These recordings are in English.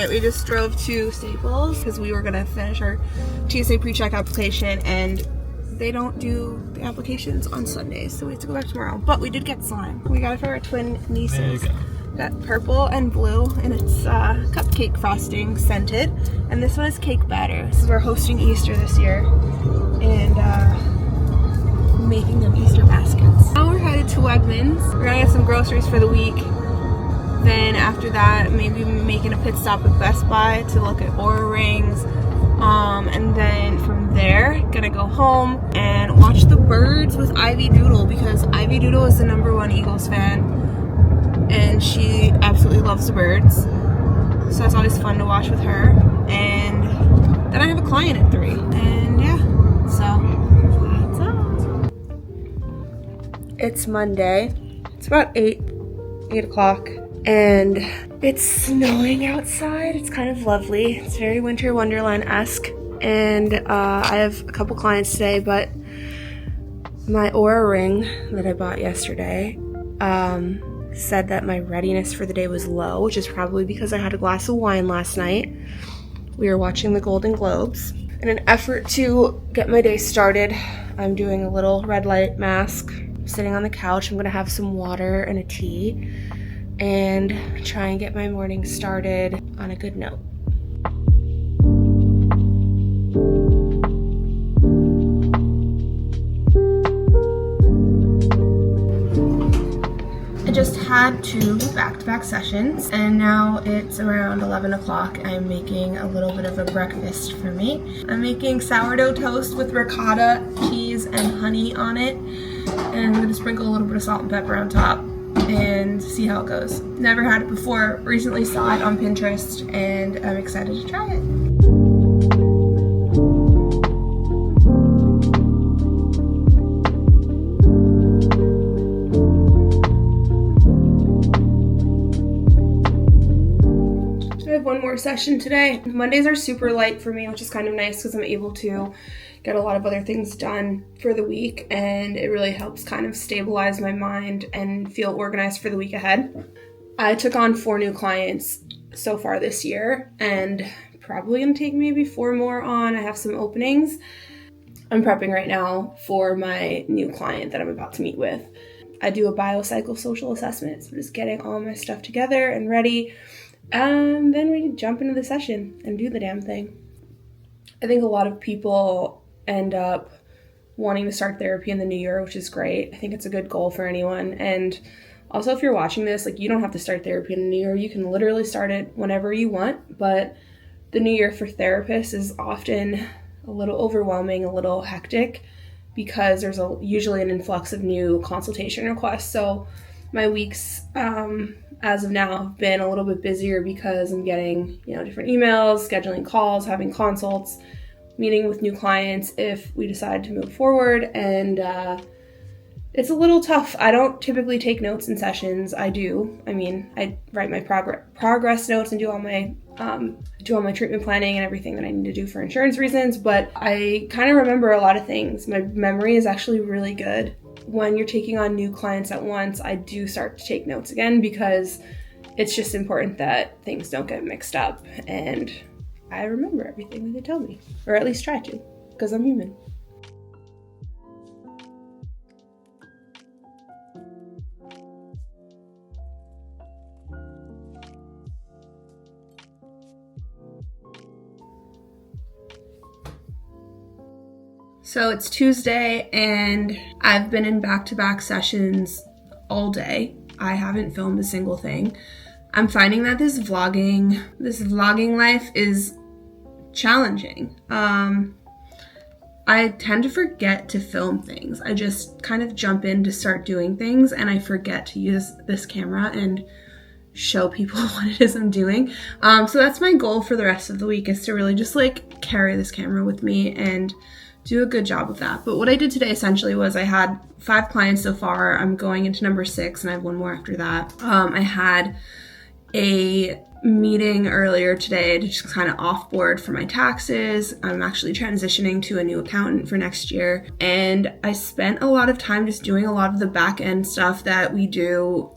We just drove to Staples because we were going to finish our TSA Precheck application, and they don't do the applications on Sundays, so we have to go back tomorrow. But we did get slime. We got it for our twin nieces. Got purple and blue, and it's cupcake frosting, scented. And this one is cake batter. This is we're hosting Easter this year, and making them Easter baskets. Now we're headed to Wegmans. We're gonna get some groceries for the week. Then after that, maybe making a pit stop at Best Buy to look at Oura rings. And then from there, gonna go home and watch the birds with Ivy Doodle, because Ivy Doodle is the #1 Eagles fan and she absolutely loves the birds. So it's always fun to watch with her. And then I have a client at 3. And yeah, so that's all. It's Monday. It's about 8 o'clock. And it's snowing outside. It's kind of lovely. It's very Winter Wonderland-esque. And I have a couple clients today, but my Oura ring that I bought yesterday said that my readiness for the day was low, which is probably because I had a glass of wine last night. We were watching the Golden Globes. In an effort to get my day started, I'm doing a little red light mask. I'm sitting on the couch. I'm gonna have some water and a tea and try and get my morning started on a good note. I just had 2 back-to-back sessions, and now it's around 11 o'clock. I'm making a little bit of a breakfast for me. I'm making sourdough toast with ricotta, cheese, and honey on it, and I'm gonna sprinkle a little bit of salt and pepper on top and see how it goes. Never had it before, recently saw it on Pinterest, and I'm excited to try it. I have one more session today. Mondays are super light for me, which is kind of nice because I'm able to get a lot of other things done for the week, and it really helps kind of stabilize my mind and feel organized for the week ahead. I took on 4 new clients so far this year, and probably gonna take maybe 4 more on. I have some openings. I'm prepping right now for my new client that I'm about to meet with. I do a biopsychosocial assessment, so I'm just getting all my stuff together and ready, and then we jump into the session and do the damn thing. I think a lot of people end up wanting to start therapy in the new year, which is great. I think it's a good goal for anyone. And also, if you're watching this, like, you don't have to start therapy in the new year. You can literally start it whenever you want. But the new year for therapists is often a little overwhelming, a little hectic, because there's usually an influx of new consultation requests. So my weeks, as of now, have been a little bit busier because I'm getting, different emails, scheduling calls, having consults, meeting with new clients if we decide to move forward, and it's a little tough. I don't typically take notes in sessions. I do. I write my progress notes and do all my treatment planning and everything that I need to do for insurance reasons, but I kind of remember a lot of things. My memory is actually really good. When you're taking on new clients at once, I do start to take notes again because it's just important that things don't get mixed up, and I remember everything that they tell me, or at least try to, because I'm human. So it's Tuesday, and I've been in back-to-back sessions all day. I haven't filmed a single thing. I'm finding that this vlogging life is challenging. I tend to forget to film things. I just kind of jump in to start doing things, and I forget to use this camera and show people what it is I'm doing. So that's my goal for the rest of the week, is to really just carry this camera with me and do a good job of that. But what I did today essentially was I had 5 clients so far. I'm going into number 6, and I have 1 more after that. I had a meeting earlier today to just kind of offboard for my taxes. I'm actually transitioning to a new accountant for next year, and I spent a lot of time just doing a lot of the back end stuff that we do,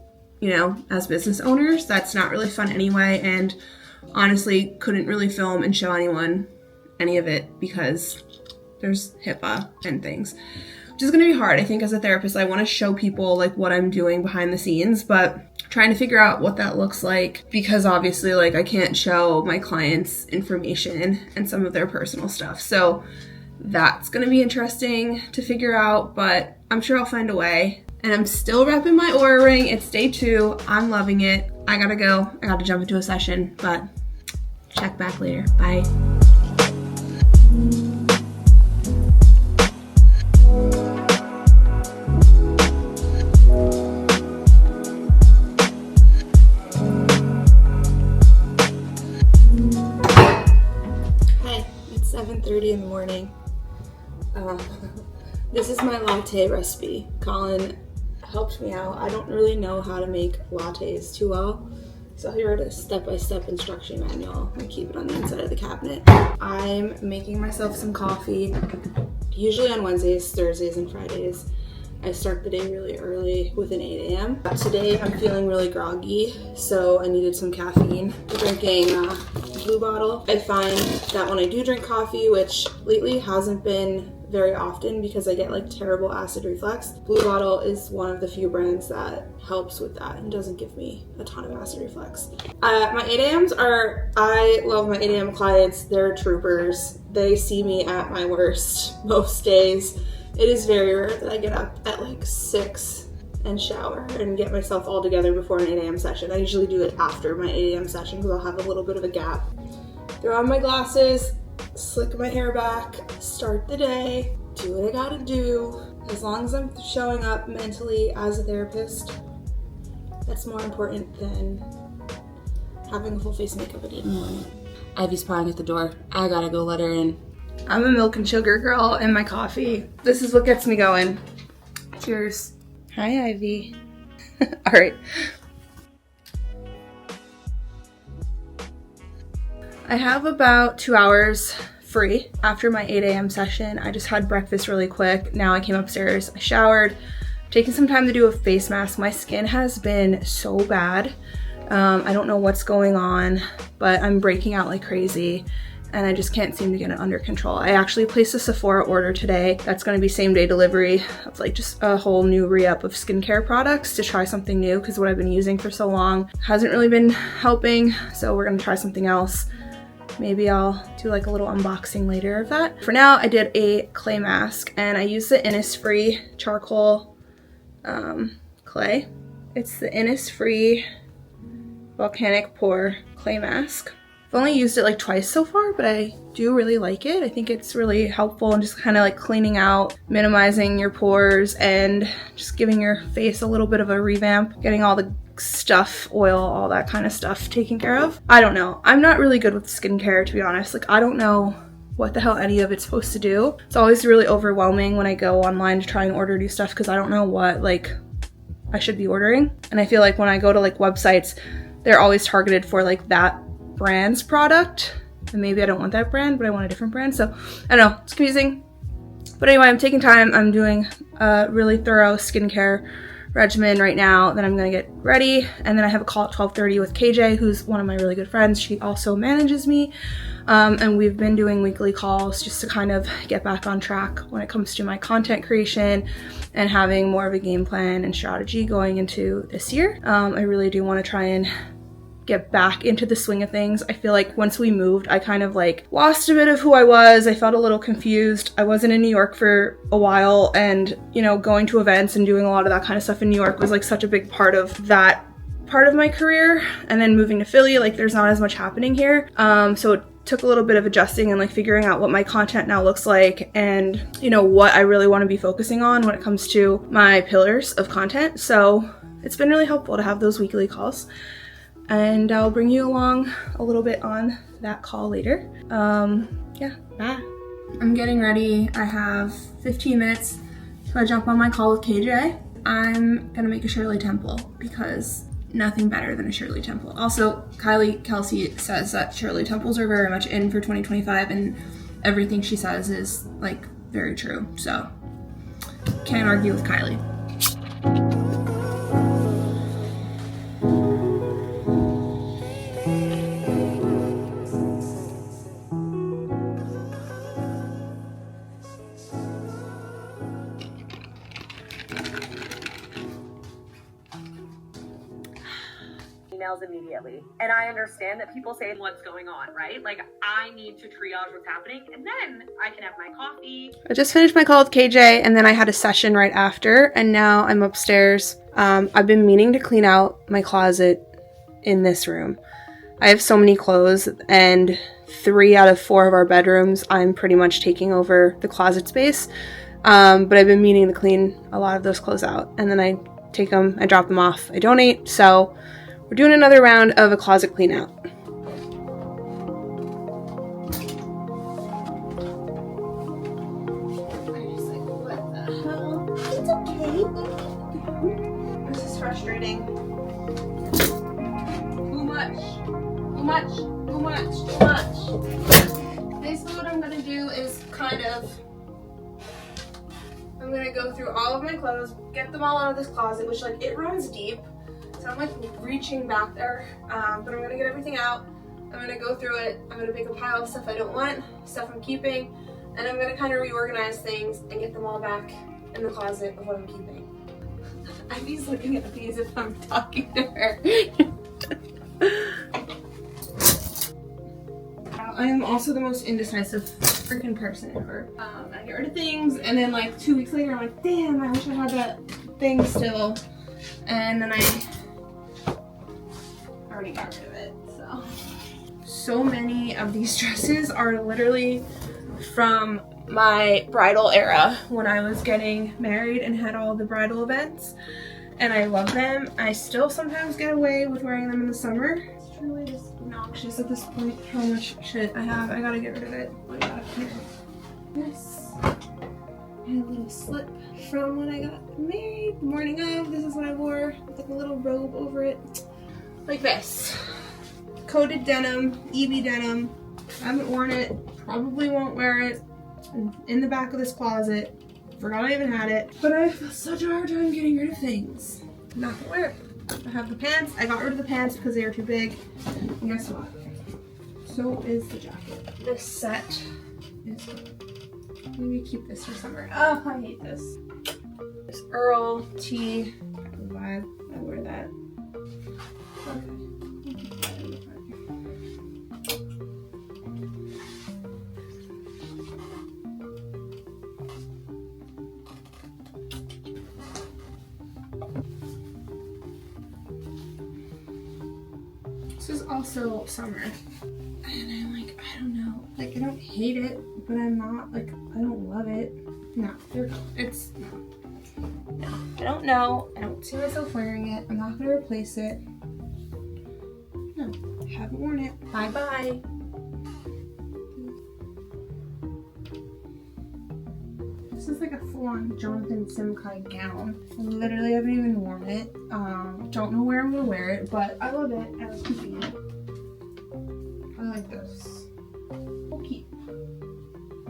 as business owners. That's not really fun anyway, and honestly couldn't really film and show anyone any of it because there's HIPAA and things, which is going to be hard. I think as a therapist, I want to show people like what I'm doing behind the scenes, but trying to figure out what that looks like, because obviously like I can't show my clients information and some of their personal stuff. So that's going to be interesting to figure out, but I'm sure I'll find a way. And I'm still wrapping my Oura ring. It's day 2. I'm loving it. I gotta go. I gotta jump into a session, but check back later. Bye. Hey, it's 7:30 in the morning. This is my latte recipe. Colin helped me out. I don't really know how to make lattes too well, so he wrote a step-by-step instruction manual. I keep it on the inside of the cabinet. I'm making myself some coffee, usually on Wednesdays, Thursdays, and Fridays. I start the day really early with an 8 a.m. Today I'm feeling really groggy, so I needed some caffeine. I'm drinking Blue Bottle. I find that when I do drink coffee, which lately hasn't been very often because I get like terrible acid reflux, Blue Bottle is one of the few brands that helps with that and doesn't give me a ton of acid reflux. My 8 a.m.s I love my 8 a.m. clients. They're troopers. They see me at my worst most days. It is very rare that I get up at like 6 and shower and get myself all together before an 8 a.m. session. I usually do it after my 8 a.m. session because I'll have a little bit of a gap. Throw on my glasses, slick my hair back, start the day, do what I gotta do. As long as I'm showing up mentally as a therapist, that's more important than having a full face of makeup at 8 in the morning. Ivy's pawing at the door. I gotta go let her in. I'm a milk and sugar girl in my coffee. This is what gets me going. Cheers. Hi, Ivy. All right. I have about 2 hours free after my 8 a.m. session. I just had breakfast really quick. Now I came upstairs, I showered, taking some time to do a face mask. My skin has been so bad. I don't know what's going on, but I'm breaking out like crazy and I just can't seem to get it under control. I actually placed a Sephora order today. That's gonna be same day delivery. It's like just a whole new re-up of skincare products to try something new because what I've been using for so long hasn't really been helping. So we're gonna try something else. Maybe I'll do like a little unboxing later of that. For now, I did a clay mask and I used the Innisfree charcoal clay. It's the Innisfree volcanic pore clay mask. I've only used it like twice so far, but I do really like it. I think it's really helpful and just kind of like cleaning out, minimizing your pores and just giving your face a little bit of a revamp, getting all the stuff, oil, all that kind of stuff taken care of. I don't know. I'm not really good with skincare, to be honest. Like, I don't know what the hell any of it's supposed to do. It's always really overwhelming when I go online to try and order new stuff because I don't know what like I should be ordering. And I feel like when I go to like websites, they're always targeted for like that brand's product. And maybe I don't want that brand, but I want a different brand. So I don't know, it's confusing. But anyway, I'm taking time. I'm doing a really thorough skincare regimen right now. Then I'm gonna get ready, and then I have a call at 12:30 with KJ, who's one of my really good friends. She also manages me, and we've been doing weekly calls just to kind of get back on track when it comes to my content creation and having more of a game plan and strategy going into this year. I really do want to try and get back into the swing of things. I feel like once we moved, I kind of like lost a bit of who I was. I felt a little confused. I wasn't in New York for a while, and you know, going to events and doing a lot of that kind of stuff in New York was like such a big part of that part of my career. And then moving to Philly, like there's not as much happening here. So it took a little bit of adjusting and like figuring out what my content now looks like and you know what I really want to be focusing on when it comes to my pillars of content. So it's been really helpful to have those weekly calls. And I'll bring you along a little bit on that call later. Yeah, bye. I'm getting ready. I have 15 minutes till I jump on my call with KJ. I'm gonna make a Shirley Temple because nothing better than a Shirley Temple. Also, Kylie Kelsey says that Shirley Temples are very much in for 2025 and everything she says is like very true. So can't argue with Kylie. emails immediately. And I understand that people say what's going on, right? Like, I need to triage what's happening, and then I can have my coffee. I just finished my call with KJ, and then I had a session right after, and now I'm upstairs. I've been meaning to clean out my closet in this room. I have so many clothes, and 3 out of 4 of our bedrooms, I'm pretty much taking over the closet space. But I've been meaning to clean a lot of those clothes out, and then I take them, I drop them off, I donate. So we're doing another round of a closet clean out. It's okay. This is frustrating. Too much. Basically what I'm gonna do is I'm gonna go through all of my clothes, get them all out of this closet, which like it runs deep. So I'm like reaching back there, but I'm gonna get everything out. I'm gonna go through it. I'm gonna make a pile of stuff I don't want, stuff I'm keeping, and I'm gonna kind of reorganize things and get them all back in the closet of what I'm keeping. Ivy's looking at me as if I'm talking to her. I am also the most indecisive freaking person ever. I get rid of things, and then like 2 weeks later, I'm like, damn, I wish I had that thing still. And then I already got rid of it, so. So many of these dresses are literally from my bridal era when I was getting married and had all the bridal events, and I love them. I still sometimes get away with wearing them in the summer. It's truly just obnoxious at this point how much shit I have. I gotta get rid of it. I gotta clear this. And a little slip from when I got married, the morning of. This is what I wore with like a little robe over it. Like this. Coated denim, EB denim. I haven't worn it, probably won't wear it. It's been in the back of this closet. Forgot I even had it. But I have such a hard time getting rid of things. I'm not gonna wear it. I have the pants. I got rid of the pants because they were too big. And guess what? So is the jacket. This set is good. Maybe keep this for summer. Oh, I hate this. This Earl tee vibe. I wear that. Okay. This is also summer, and I'm like, I don't know, like I don't hate it, but I'm not like, I don't love it. No, it's no, I don't know. I don't see myself wearing it. I'm not gonna replace it. No, I haven't worn it. Bye bye. This is like a full-on Jonathan Simkai gown. I literally haven't even worn it. Don't know where I'm gonna wear it, but I love it. I was keeping it. I like this. We'll keep.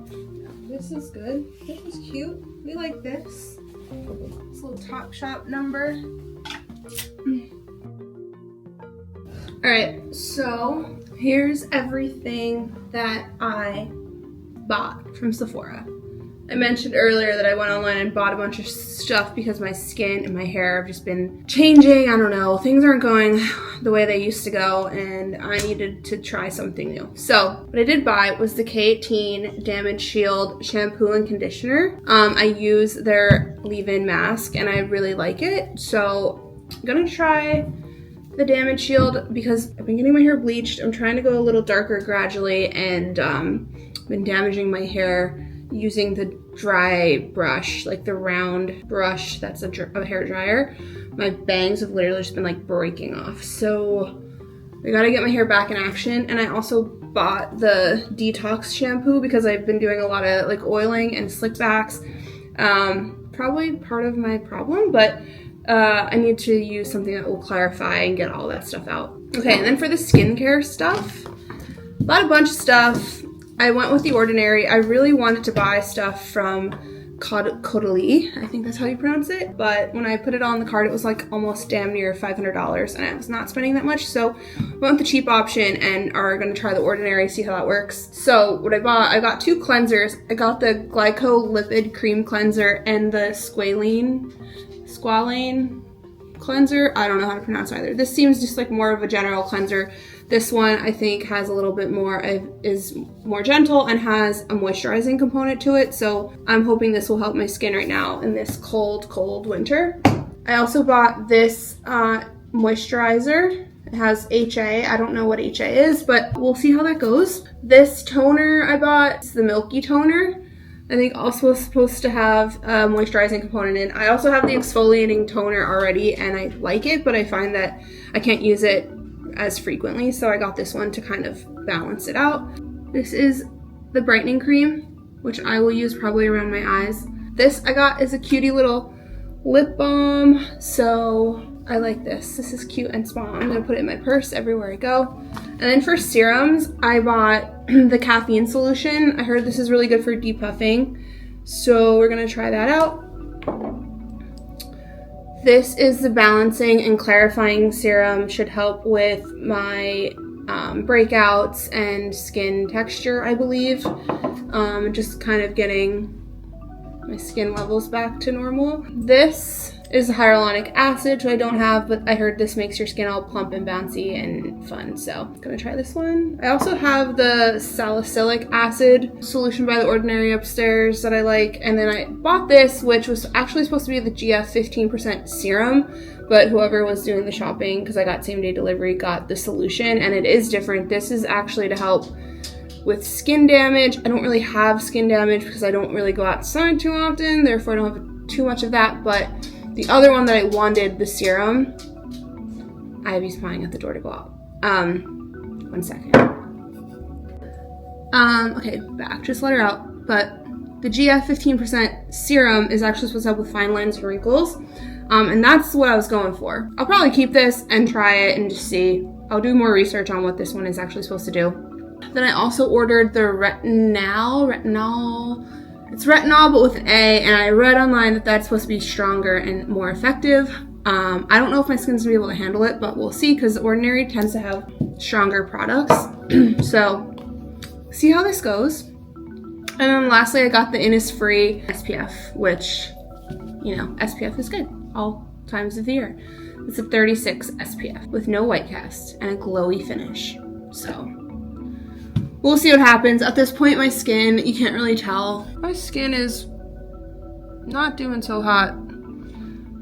Yeah, this is good. This is cute. We like this. This little Topshop number. Alright, so here's everything that I bought from Sephora. I mentioned earlier that I went online and bought a bunch of stuff because my skin and my hair have just been changing. I don't know, things aren't going the way they used to go, and I needed to try something new. So what I did buy was the K18 Damage Shield shampoo and conditioner. I use their leave-in mask and I really like it. So I'm gonna try the Damage Shield because I've been getting my hair bleached. I'm trying to go a little darker gradually, and been damaging my hair using the dry brush, like the round brush that's a hair dryer. My bangs have literally just been like breaking off. So I gotta get my hair back in action. And I also bought the detox shampoo because I've been doing a lot of like oiling and slick backs. Probably part of my problem, but I need to use something that will clarify and get all that stuff out. Okay, and then for the skincare stuff, bought a bunch of stuff. I went with The Ordinary. I really wanted to buy stuff from Caudalie, I think that's how you pronounce it, but when I put it on the card, it was like almost damn near $500, and I was not spending that much, so went with the cheap option and are gonna try The Ordinary, see how that works. So what I got 2 cleansers. I got the Glyco Lipid Cream Cleanser and the Squalane cleanser. I don't know how to pronounce either. This seems just like more of a general cleanser. This one I think has a little bit more, is more gentle and has a moisturizing component to it. So I'm hoping this will help my skin right now in this cold winter. I also bought this moisturizer. It has HA. I don't know what HA is, but we'll see how that goes. This toner I bought is the Milky Toner. I think also supposed to have a moisturizing component in. I also have the exfoliating toner already and I like it, but I find that I can't use it as frequently, so I got this one to kind of balance it out. This is the brightening cream, which I will use probably around my eyes. This I got is a cutie little lip balm, so I like this. This is cute and small. I'm gonna put it in my purse everywhere I go. And then for serums, I bought the caffeine solution. I heard this is really good for depuffing, so we're gonna try that out. This is the balancing and clarifying serum. Should help with my breakouts and skin texture, I believe. Just kind of getting my skin levels back to normal. This is hyaluronic acid, which I don't have, but I heard this makes your skin all plump and bouncy and fun, so I'm gonna try this one. I also have the salicylic acid solution by The Ordinary upstairs that I like, and then I bought this, which was actually supposed to be the GF 15% serum, but whoever was doing the shopping, because I got same-day delivery, got the solution, and it is different. This is actually to help with skin damage. I don't really have skin damage because I don't really go outside too often, therefore I don't have too much of that, but the other one that I wanted, the serum, Ivy's pawing at the door to go out. One second. Okay, back, just let her out. But the GF 15% serum is actually supposed to help with fine lines and wrinkles. And that's what I was going for. I'll probably keep this and try it and just see. I'll do more research on what this one is actually supposed to do. Then I also ordered the retinol. It's retinol, but with an A, and I read online that that's supposed to be stronger and more effective. I don't know if my skin's gonna be able to handle it, but we'll see, because The Ordinary tends to have stronger products. So, see how this goes. And then lastly, I got the Innisfree SPF, which, you know, SPF is good all times of the year. It's a 36 SPF with no white cast and a glowy finish. So, we'll see what happens. At this point, my skin, you can't really tell. My skin is not doing so hot.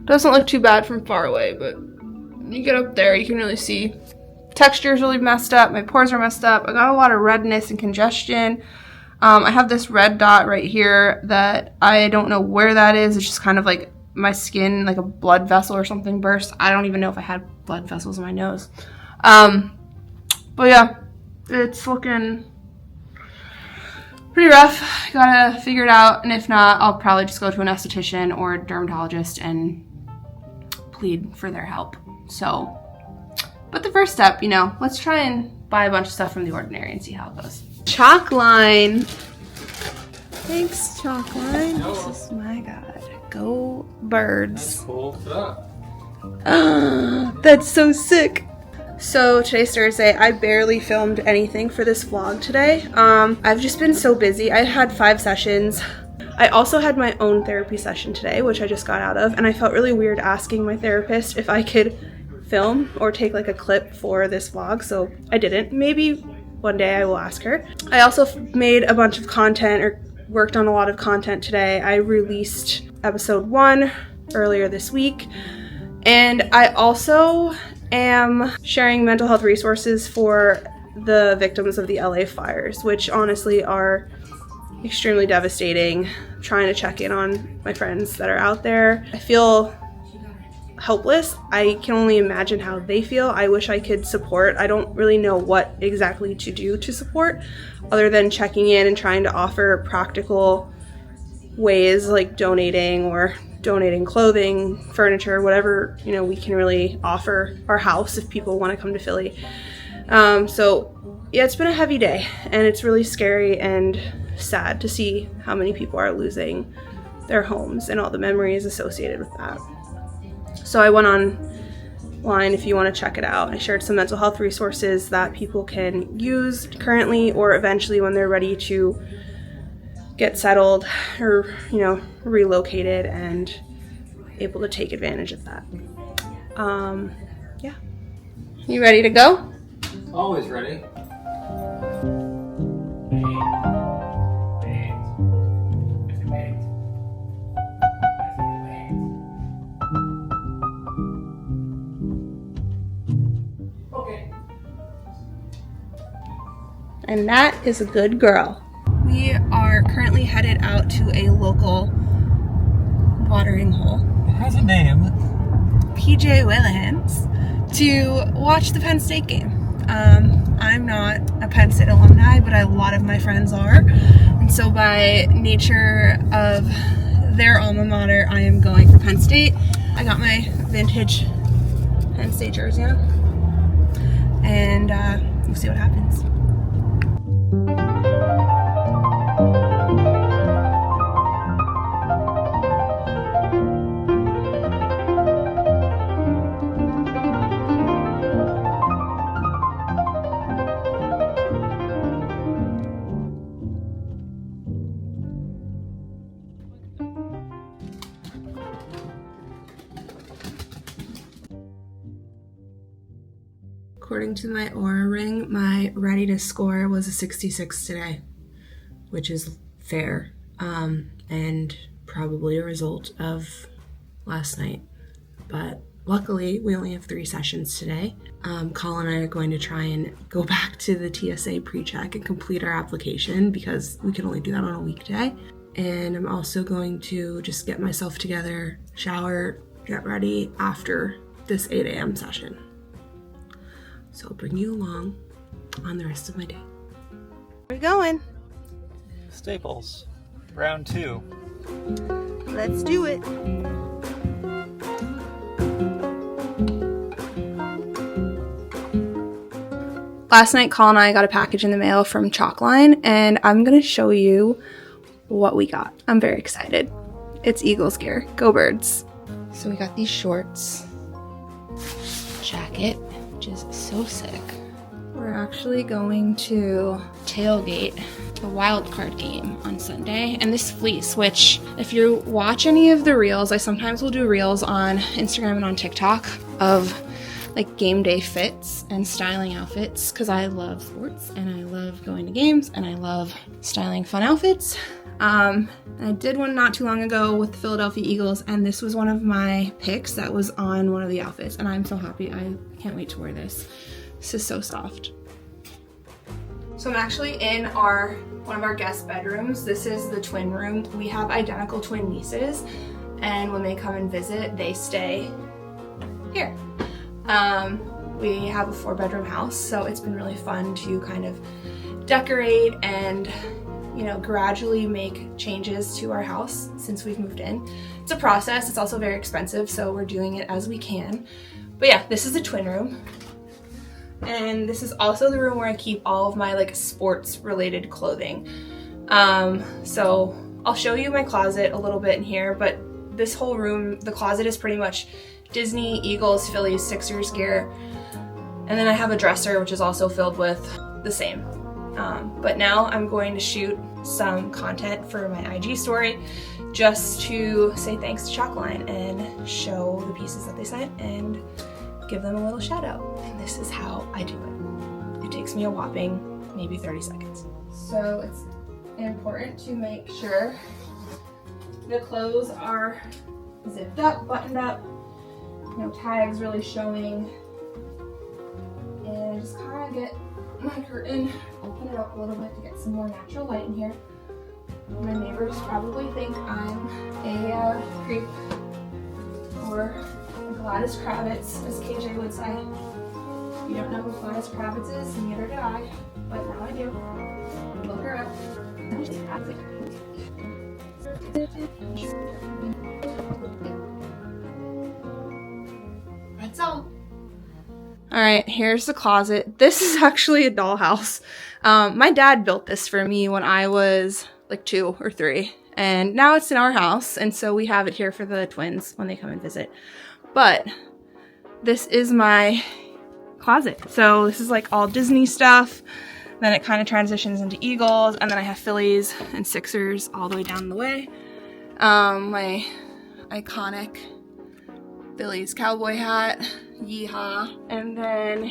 Doesn't look too bad from far away, but when you get up there, you can really see. Texture is really messed up. My pores are messed up. I got a lot of redness and congestion. I have this red dot right here that I don't know where that is. It's just kind of like my skin, like a blood vessel or something burst. I don't even know if I had blood vessels in my nose. But yeah, it's looking pretty rough. Gotta figure it out, and if not, I'll probably just go to an esthetician or a dermatologist and plead for their help. So, but the first step, you know, let's try and buy a bunch of stuff from The Ordinary and see how it goes. Chalkline. Thanks, Chalkline. No. This is, my God. Go birds. That's cool stuff. That's so sick. So today's Thursday. I barely filmed anything for this vlog today. I've just been so busy. I had 5 sessions. I also had my own therapy session today, which I just got out of, and I felt really weird asking my therapist if I could film or take like a clip for this vlog, so I didn't. Maybe one day I will ask her. I also made a bunch of content, or worked on a lot of content today. I released episode 1 earlier this week, and I also am sharing mental health resources for the victims of the LA fires, which honestly are extremely devastating. I'm trying to check in on my friends that are out there. I feel helpless. I can only imagine how they feel. I wish I could support. I don't really know what exactly to do to support, other than checking in and trying to offer practical ways, like donating clothing, furniture, whatever, you know, we can really offer our house if people want to come to Philly. So yeah, it's been a heavy day, and it's really scary and sad to see how many people are losing their homes and all the memories associated with that. So I went online if you want to check it out. I shared some mental health resources that people can use currently or eventually when they're ready to get settled or, you know, relocated and able to take advantage of that. Yeah. You ready to go? Always ready. Okay. And that is a good girl. We are currently headed out to a local watering hole. It has a name. PJ Wayland's, to watch the Penn State game. I'm not a Penn State alumni, but a lot of my friends are. And so by nature of their alma mater, I am going for Penn State. I got my vintage Penn State jersey on. And we'll see what happens. According to my Aura ring, my readiness score was a 66 today, which is fair, and probably a result of last night. But luckily, we only have 3 sessions today. Colin and I are going to try and go back to the TSA Precheck and complete our application because we can only do that on a weekday. And I'm also going to just get myself together, shower, get ready after this 8 a.m. session. So I'll bring you along on the rest of my day. Where are we going? Staples. Round 2. Let's do it. Last night, Colin and I got a package in the mail from Chalkline, and I'm going to show you what we got. I'm very excited. It's Eagles gear. Go Birds. So we got these shorts, jacket, which is so sick. We're actually going to Tailgate, the Wildcard game on Sunday, and this fleece, which if you watch any of the reels, I sometimes will do reels on Instagram and on TikTok of like game day fits and styling outfits because I love sports and I love going to games and I love styling fun outfits. I did one not too long ago with the Philadelphia Eagles, and this was one of my picks that was on one of the outfits, and I'm so happy. I can't wait to wear this. This is so soft. So I'm actually in one of our guest bedrooms. This is the twin room. We have identical twin nieces, and when they come and visit, they stay here. We have a 4-bedroom house, so it's been really fun to kind of decorate and gradually make changes to our house since we've moved in. It's a process. It's also very expensive, so we're doing it as we can. But yeah, this is the twin room. And this is also the room where I keep all of my like sports related clothing. So I'll show you my closet a little bit in here, but this whole room, the closet is pretty much Disney, Eagles, Phillies, Sixers gear. And then I have a dresser, which is also filled with the same. But now I'm going to shoot some content for my IG story just to say thanks to Chalkline and show the pieces that they sent and give them a little shout out. And this is how I do it. It takes me a whopping maybe 30 seconds. So it's important to make sure the clothes are zipped up, buttoned up, tags really showing, and just kind of get my curtain, open it up a little bit to get some more natural light in here. My neighbors probably think I'm a creep or a Gladys Kravitz, as KJ would say. If you don't know who Gladys Kravitz is, neither do I, but now I do. Look her up. That's all. All right, here's the closet. This is actually a dollhouse. My dad built this for me when I was like 2 or 3, and now it's in our house, and so we have it here for the twins when they come and visit. But this is my closet. So this is like all Disney stuff. Then it kind of transitions into Eagles, and then I have Phillies and Sixers all the way down the way. My iconic Phillies cowboy hat, yeehaw. And then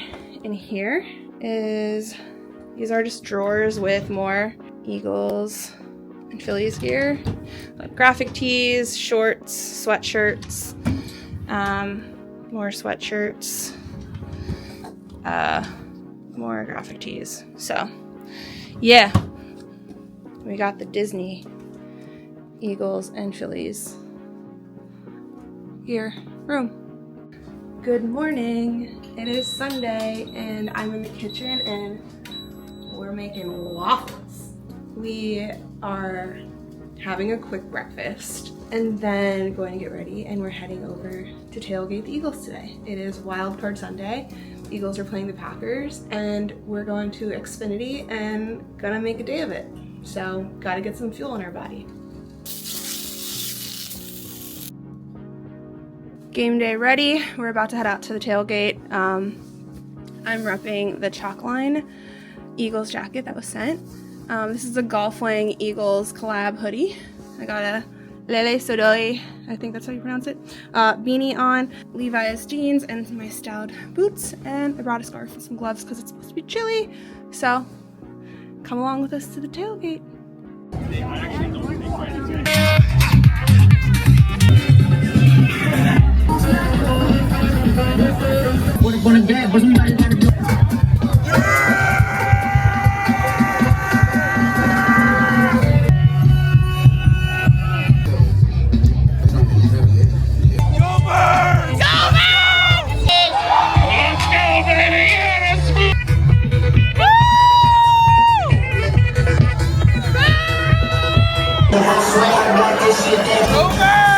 in here these are just drawers with more Eagles and Phillies gear, like graphic tees, shorts, sweatshirts, more sweatshirts, more graphic tees. So yeah, we got the Disney Eagles and Phillies gear room. Good morning. It is Sunday and I'm in the kitchen and we're making waffles. We are having a quick breakfast and then going to get ready, and we're heading over to tailgate the Eagles today. It is Wildcard Sunday. The Eagles are playing the Packers and we're going to Xfinity and gonna make a day of it. So gotta get some fuel in our body. Game day ready. We're about to head out to the tailgate. I'm repping the Chalkline Eagles jacket that was sent. This is a Golf Wang Eagles collab hoodie. I got a Lele Sodoi, I think that's how you pronounce it, beanie on, Levi's jeans, and my styled boots, and I brought a scarf and some gloves because it's supposed to be chilly. So come along with us to the tailgate. Go back!